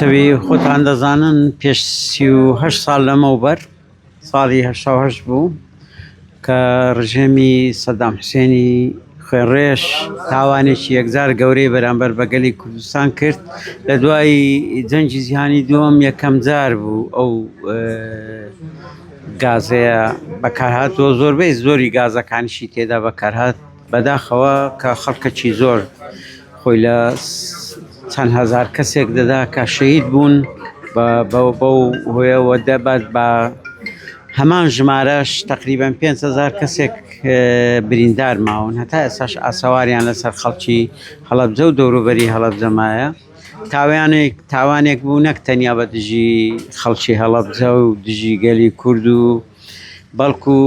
خۆتەوی خۆتان دەزانن پێش 38 ساڵ لەمەوبەر ساڵی 1970 بوو کە ڕژێمی سەدام حوسێنی خوێنڕێژ تاوانێکی یەکجار گەورەی بەرامبەر بە گەلی کوردستان کرد. لە دوای جەنگی جیهانی دووەم یەکەم جار بوو ئەو گازەیە بەکارهاتوە. زۆربەی زۆری گازەکانیشی تێدا بەکارهات بەداخەوە کە خەڵکەکی زۆر خۆی لە چەند هەزار کەسێک دەدا کە شەهید بوون بەو هۆیەوە دەبات بە هەمان ژمارەش تقریبان 5,000 کەسێک بریندار ماون. هەتا ئێستاش ئاسەواریان لەسەر خەڵکی هەڵەبجە و دەوروبەری هەڵەبجەمایە. تاوانێک بوو نەک تەنیا بە دژی خەڵکی هەڵەبجە و دژی گەلی کورد و بەڵکو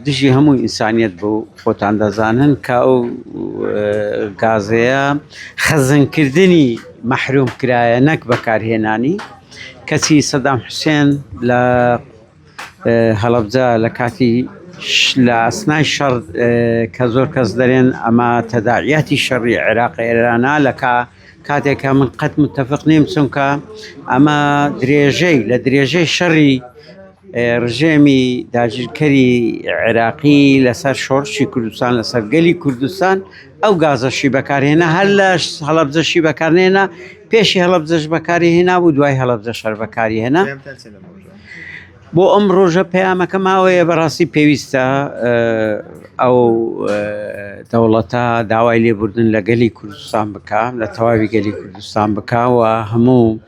دژی هەموو ئینسانیەت بوو. خۆتان دەزانن کە ئەو گازەیە خەزنکردنی مەحروم کرایە نەک بەکارهێنانی. کەسی سەدام حوسێن لە هەڵەبجە لە کاتی لە ئەسنای شەڕ کە زۆر کەس دەرێن ئەمە تەداعیاتی شەڕی عێراق ئێرانە لە کاتێکە من قەت متفق نیم، چونکە ئەمە لە درێژەی شەڕی ڕژێمی داگیرکەری عێراقی لەسەر شۆڕشی کوردستان لەسەر گەلی کوردستان ئەو گازەشی بەکارهێنا، هەر لە هەڵەبجەشی بەکارهێنا، پێشی هەڵەبجەش بەکاری هێنا و دوای هەڵەبجە شەر بەکاری هێنا. بۆ ئەم ڕۆژە پەیامەکە ماوەیە بەڕاستی پێویستە ئەو دەوڵەتە داوای لێبوردن لە گەلی کوردستان بکە، لە تەواوی گەلی کوردستان بکەوە هەموو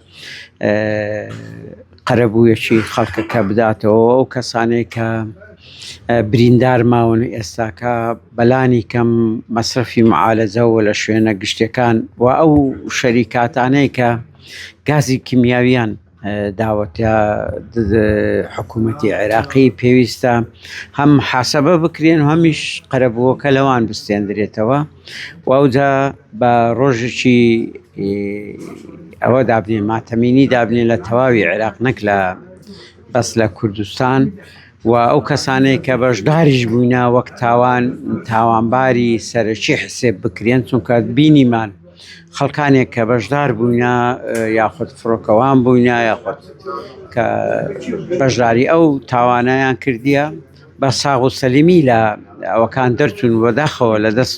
قەرەبوویەکی خەڵکەکە بداتەوە. ئەو کەسانێک کە بریندار ماون ئێستاکە بەلانی کەم مەسرفی معالەجە و لە شوێنە گشتەکان و ئەو شەریکاتانەی کە گازی کیمیاویان داوەتە حکوومەتی عێراقی پێویستە هەم حاسەبە بکرێن و هەمیش قەرەبووەکە لەوان بستێنرێتەوە و ئەوجا بە ڕۆژێکی ئەوە دابنێ ماتەمینی دابنێ لە تەواوی عێراق نەک لە بەس لە کوردستان و ئەو کەسانەی کە بەشداریش بووینە وەک تاوانباری سەرەکی حسێب بکرێن، چونکە بینیمان خەڵکانێک کە بەشدار بووینە یاخود فڕۆکەوان بووینە یاخود کە بەشداری ئەو تاوانایان کردیە بە ساغ و سەلیمی لە ئەوەکان دەرچوون وەداخەوە لە دەست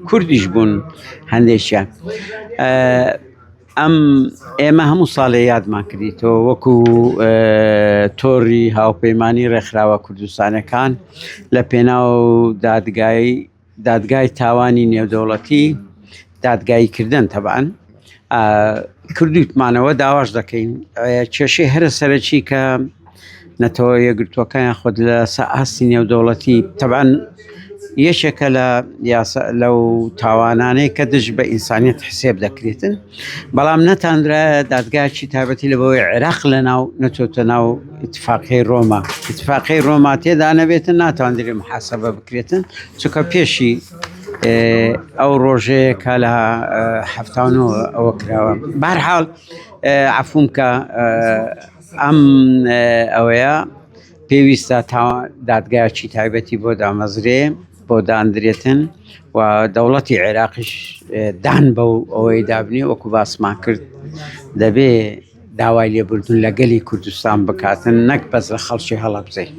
کوردیش بوون هەندێکیان. ئێمە هەموو ساڵێ یادمان کردیتەوە وەکو تۆڕی هاوپەیمانی ڕێکخراوە کوردستانەکان لە پێناو دادگای تاوانی نێودەوڵەتی دادگاییکردن تەبعەن کردوتمانەوە داواش دەکەین کێشەی هەرە سەرەکی کە نەتەوە یەکگرتووەکان خۆت لە ئاستی نێودەوڵەتی تەبعەن یەکێکە لەو تاوانانەی کە دژ بە ئینسانیەت حسێب دەکرێتن، بەڵام نەتانرایە دادگایکی تایبەتی لە بەوەی عێراق لەناو نەچۆتە ناو ئیتفاقیەی ڕۆما. ئیتفاقیەی ڕۆما تێدا نەبێتن ناتوانرێ محاسەبە بکرێتن، چونکە پێشی ئەو ڕۆژەیە کە لە 79 ئەوە کراوە. بەهەرحاڵ عەفوم کە ئەم ئەوەیە پێویستە دادگایکی تایبەتی بۆ دامەزرێ بۆ دانرێتن و دەوڵەتی عێراقیش دان بەو ئەوەی دابنی وەکو باسمان کرد دەبێ داوای لێبوردن لە گەلی کوردستان بکاتن نەک بەس لە خەڵکی هەڵەبجەی.